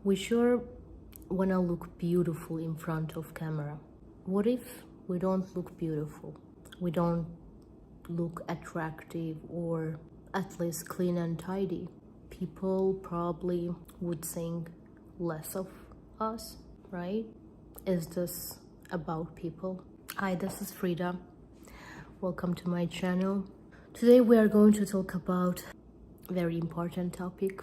We sure wanna look beautiful in front of camera. What if we don't look beautiful? We don't look attractive or at least clean and tidy. People probably would think less of us, right? Is this about people? Hi, this is Frida. Welcome to my channel. Today we are going to talk about a very important topic.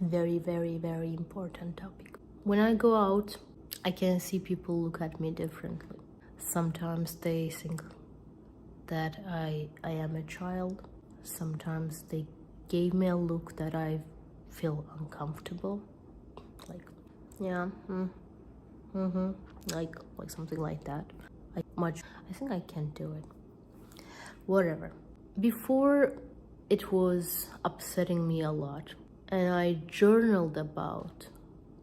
Very important topic. When I go out, I can see people look at me differently. Sometimes they think that I am a child. Sometimes they gave me a look that I feel uncomfortable. Like, yeah, like something like that. I think I can't do it. Whatever. Before, it was upsetting me a lot, and I journaled about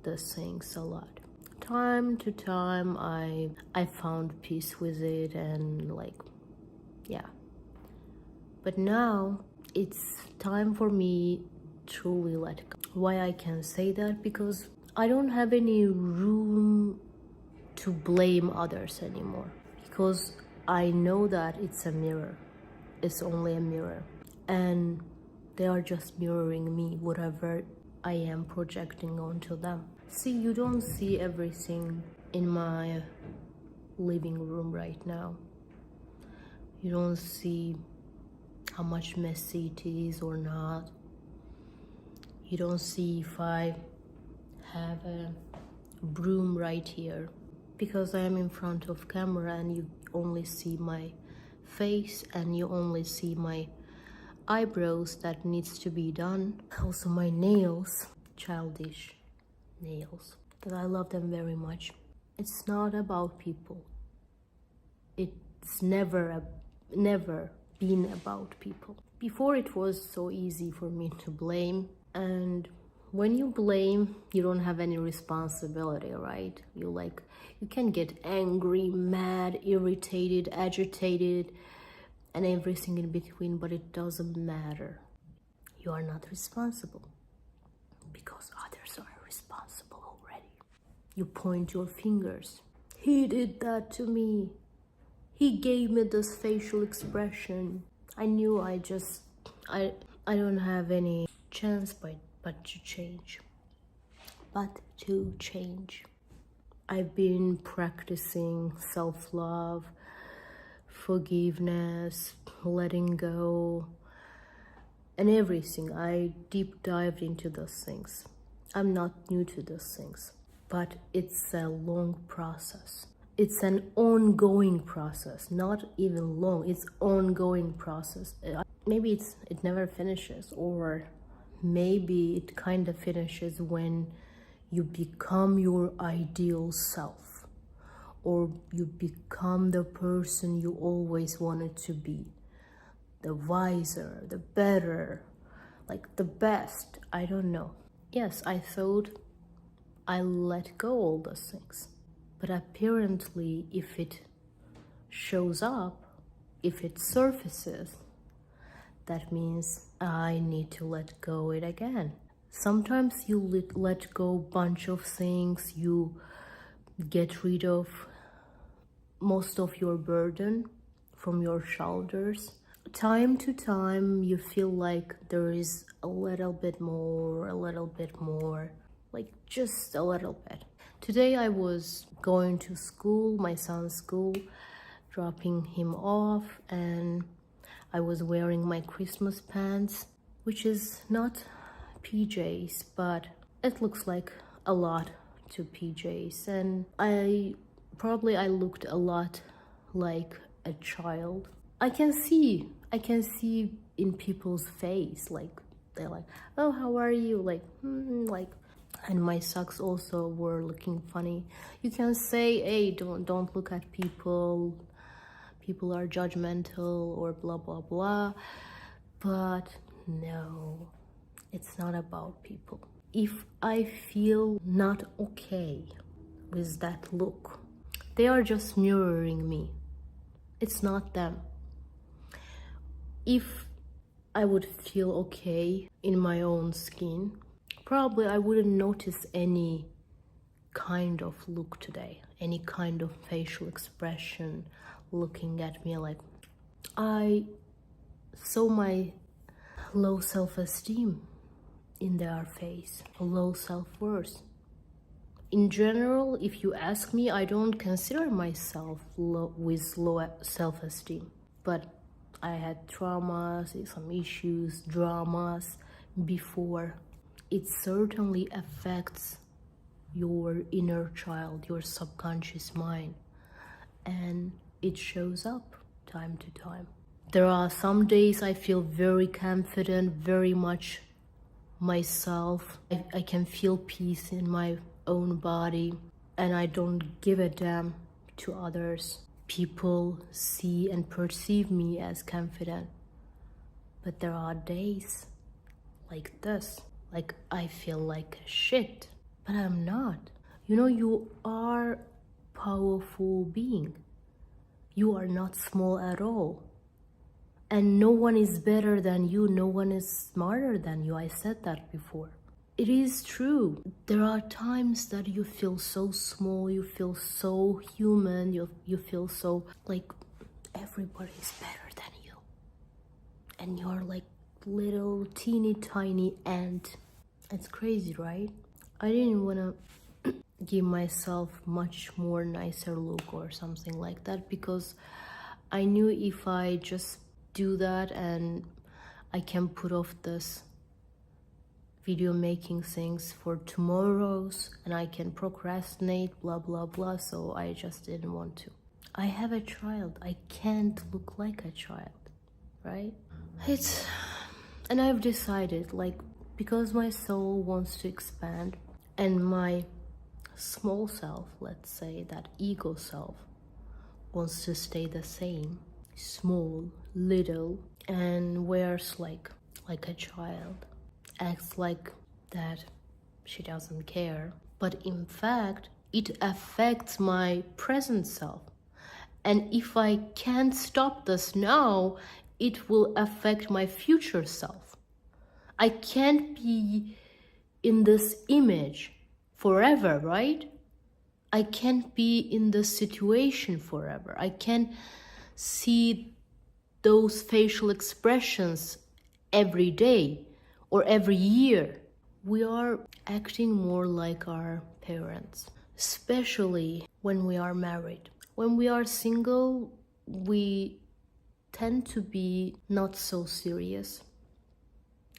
the things a lot. Time to time, I found peace with it, and yeah. But now it's time for me to truly let go. Why I can say that? Because I don't have any room to blame others anymore, because I know that it's a mirror. It's only a mirror, and they are just mirroring me, whatever I am projecting onto them. See, you don't see everything in my living room right now. You don't see how much messy it is or not. You don't see if I have a broom right here, because I am in front of camera and you only see my face and you only see my eyebrows that needs to be done. Also my nails, childish nails, but I love them very much. It's not about people. It's never been about people. Before, it was so easy for me to blame, and when you blame, you don't have any responsibility, right? You can get angry, mad, irritated, agitated, and everything in between, but it doesn't matter. You are not responsible, because others are responsible already. You point your fingers. He did that to me. He gave me this facial expression. I knew I don't have any chance but to change. I've been practicing self-love, forgiveness, letting go, and everything. I deep dived into those things. I'm not new to those things, but it's a long process. It's an ongoing process, not even long, it's ongoing process. Maybe it never finishes, or maybe it kind of finishes when you become your ideal self, or you become the person you always wanted to be, the wiser, the better, the best. I don't know. Yes, I thought I let go all those things, but apparently if it shows up, if it surfaces, that means I need to let go it again. Sometimes you let go bunch of things, you get rid of most of your burden from your shoulders. Time to time, you feel like there is a little bit more, just a little bit. Today I was going to school, my son's school, dropping him off, and I was wearing my Christmas pants, which is not PJs, but it looks like a lot to PJs, and I looked a lot like a child. I can see in people's face, they're like, oh, how are you, and my socks also were looking funny. You can say, hey, don't look at people are judgmental or blah blah blah, but no, it's not about people. If I feel not okay with that look, they are just mirroring me. It's not them. If I would feel okay in my own skin, probably I wouldn't notice any kind of look today, any kind of facial expression looking at me. Like, I saw my low self-esteem in their face, low self-worth. In general, if you ask me, I don't consider myself with low self-esteem, but I had traumas, some issues, dramas before. It certainly affects your inner child, your subconscious mind, and it shows up time to time. There are some days I feel very confident, very much myself. I can feel peace in my own body, and I don't give a damn to others. People see and perceive me as confident, but there are days like this, like I feel like shit, but I'm not. You are powerful being. You are not small at all. And no one is better than you, no one is smarter than you. I said that before. It is true. There are times that you feel so small, you feel so human, you feel so like everybody is better than you. And you're like little teeny tiny ant. It's crazy, right? I didn't want to give myself much more nicer look or something like that, because I knew if I just do that and I can put off this video making things for tomorrow's and I can procrastinate, blah blah blah, so I just didn't want to. I have a child, I can't look like a child, right? And I've decided, like, because my soul wants to expand and my small self, let's say that ego self, wants to stay the same, small, little, and wears like a child, acts like that she doesn't care, but in fact it affects my present self. And if I can't stop this now, it will affect my future self. I can't be in this image forever, right? I can't be in this situation forever. I can't see those facial expressions every day or every year. We are acting more like our parents, especially when we are married. When we are single, we tend to be not so serious,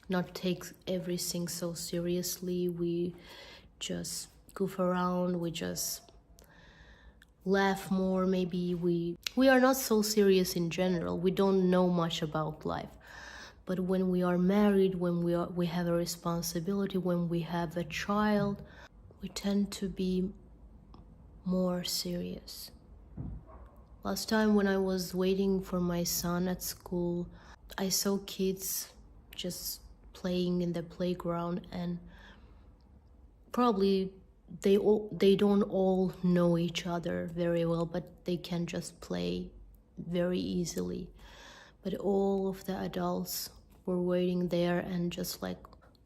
not take everything so seriously. We just goof around, we just laugh more. Maybe we are not so serious in general. We don't know much about life. But when we are married, when we have a responsibility, when we have a child, we tend to be more serious. Last time when I was waiting for my son at school, I saw kids just playing in the playground, and probably they don't all know each other very well, but they can just play very easily. But all of the adults were waiting there, and just like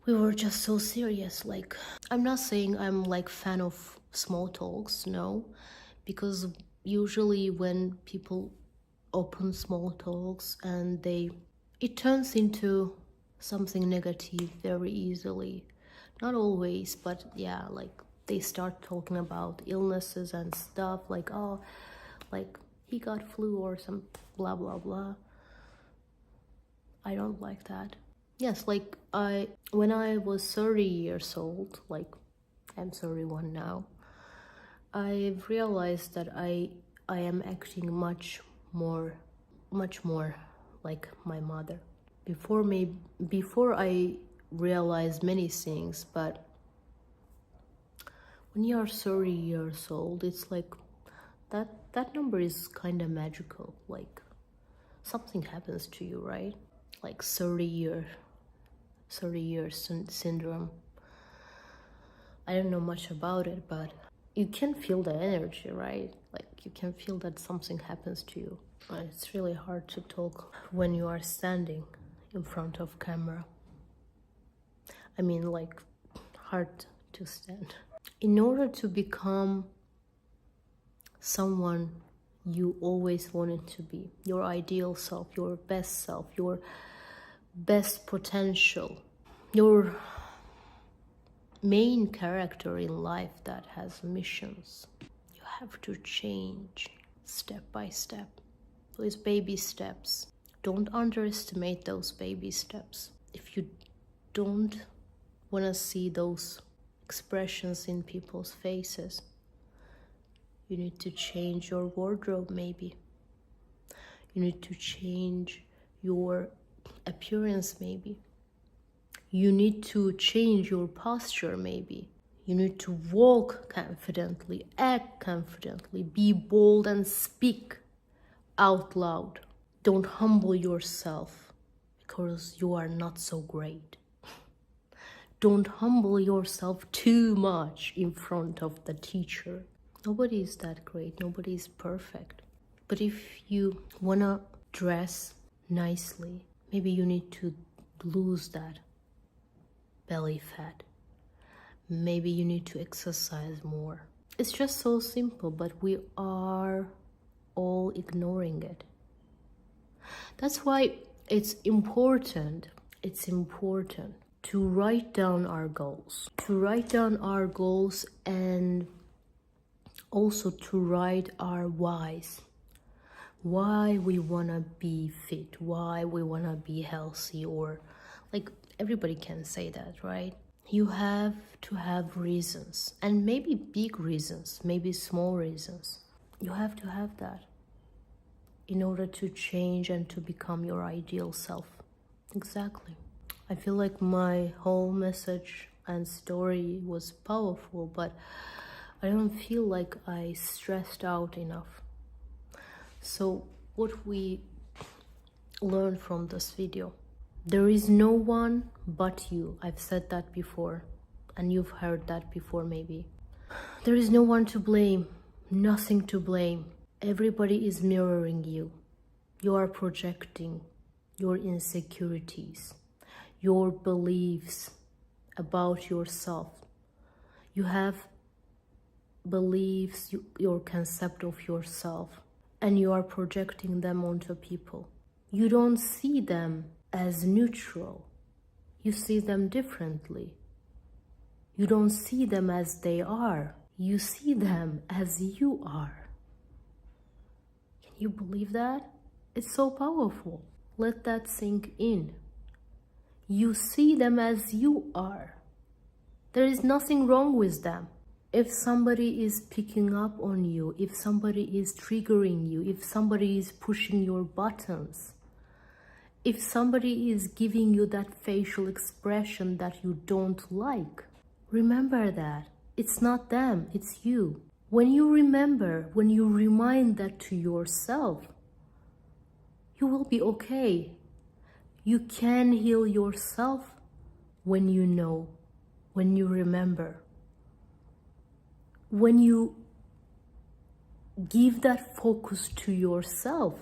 we were just so serious. Like, I'm not saying I'm like fan of small talks, no, because usually when people open small talks and it turns into something negative very easily. Not always, but yeah, like they start talking about illnesses and stuff, like, oh, like he got flu or some blah blah blah. I don't like that. Yes, like when I was 30 years old, like I'm 31 now, I realized that I am acting much more like my mother. Before I realized many things, but when you are 30 years old, it's like that number is kind of magical. Like something happens to you, right? Like 30 years syndrome. I don't know much about it, but you can feel the energy, right? Like you can feel that something happens to you. It's really hard to talk when you are standing in front of camera. I mean, like, hard to stand. In order to become someone you always wanted to be, your ideal self, your best potential, your main character in life that has missions, you have to change step by step. Those baby steps. Don't underestimate those baby steps. If you don't want to see those expressions in people's faces, you need to change your wardrobe maybe. You need to change your appearance maybe. You need to change your posture maybe. You need to walk confidently, act confidently, be bold and speak out loud. Don't humble yourself because you are not so great. Don't humble yourself too much in front of the teacher. Nobody is that great. Nobody is perfect. But if you wanna dress nicely, maybe you need to lose that belly fat. Maybe you need to exercise more. It's just so simple, but we are all ignoring it. That's why it's important to write down our goals. And also to write our whys. Why we wanna be fit, why we wanna be healthy, or like everybody can say that, right? You have to have reasons, and maybe big reasons, maybe small reasons. You have to have that in order to change and to become your ideal self. Exactly. I feel like my whole message and story was powerful, but I don't feel like I stressed out enough. So what we learned from this video: there is no one but you. I've said that before, and you've heard that before maybe. There is no one to blame, nothing to blame. Everybody is mirroring you. You are projecting your insecurities, your beliefs about yourself. You have beliefs, your concept of yourself, and you are projecting them onto people. You don't see them as neutral. You see them differently. You don't see them as they are. You see them as you are. Can you believe that? It's so powerful. Let that sink in. You see them as you are. There is nothing wrong with them. If somebody is picking up on you, if somebody is triggering you, if somebody is pushing your buttons, if somebody is giving you that facial expression that you don't like, remember that. It's not them, it's you. When you remind that to yourself, you will be okay. You can heal yourself when you know, when you remember. When you give that focus to yourself,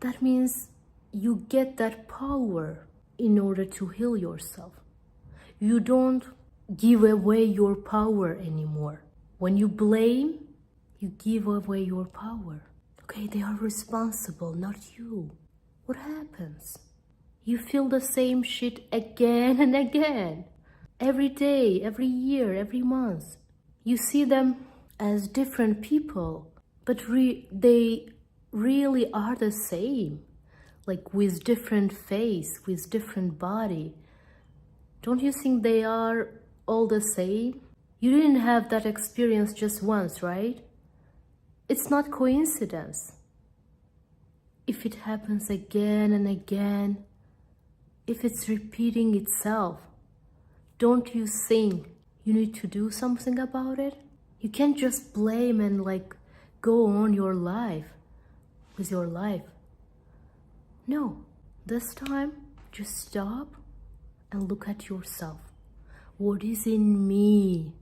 that means you get that power in order to heal yourself. You don't give away your power anymore. When you blame, you give away your power. Okay, they are responsible, not you. What happens? You feel the same shit again and again. Every day, every year, every month. You see them as different people, but they really are the same, like with different face, with different body. Don't you think they are all the same? You didn't have that experience just once, right? It's not coincidence. If it happens again and again, if it's repeating itself, don't you think you need to do something about it? You can't just blame and go on your life with your life. No, this time just stop and look at yourself. What is in me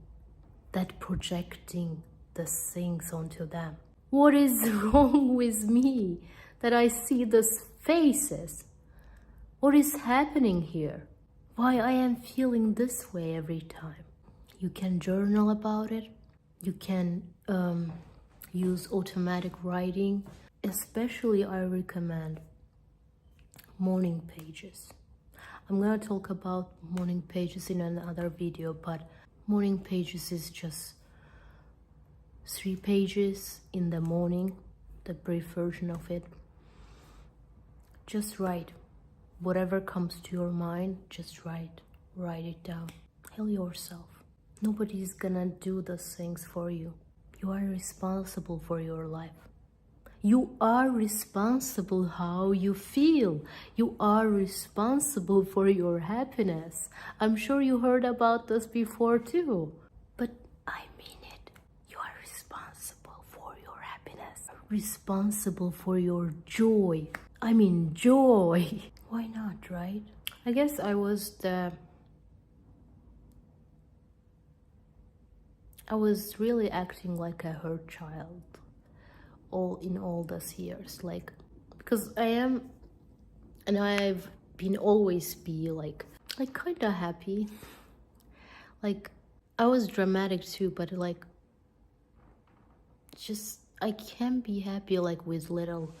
that projecting the things onto them? What is wrong with me that I see these faces? What is happening here? Why I am feeling this way every time? You can journal about it. You can use automatic writing. Especially I recommend morning pages. I'm gonna talk about morning pages in another video, but morning pages is just 3 pages in the morning, the brief version of it. Just write whatever comes to your mind. Just write it down. Tell yourself nobody's gonna do those things for you. You are responsible for your life. You are responsible how you feel. You are responsible for your happiness. I'm sure you heard about this before too, but I mean it. You are responsible for your happiness, responsible for your joy. I mean joy. Why not, right? I guess I was really acting like a hurt child all those years, like, because I am, and I've been always be like kind of happy. Like, I was dramatic too, but like, just I can't be happy like with little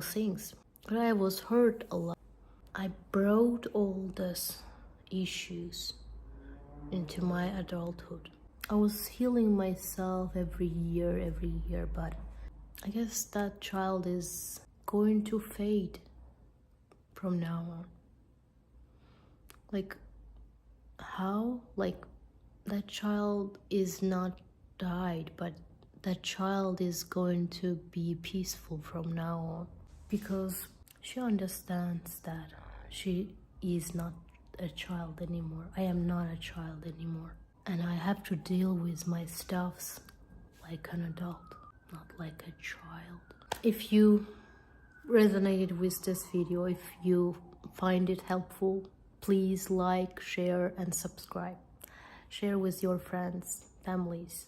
things. But I was hurt a lot. I brought all these issues into my adulthood. I was healing myself every year, but I guess that child is going to fade from now on. Like, how? Like, that child is not died, but that child is going to be peaceful from now on, because she understands that she is not a child anymore. I am not a child anymore. And I have to deal with my stuffs like an adult, not like a child. If you resonated with this video, if you find it helpful, please like, share, and subscribe. Share with your friends, families.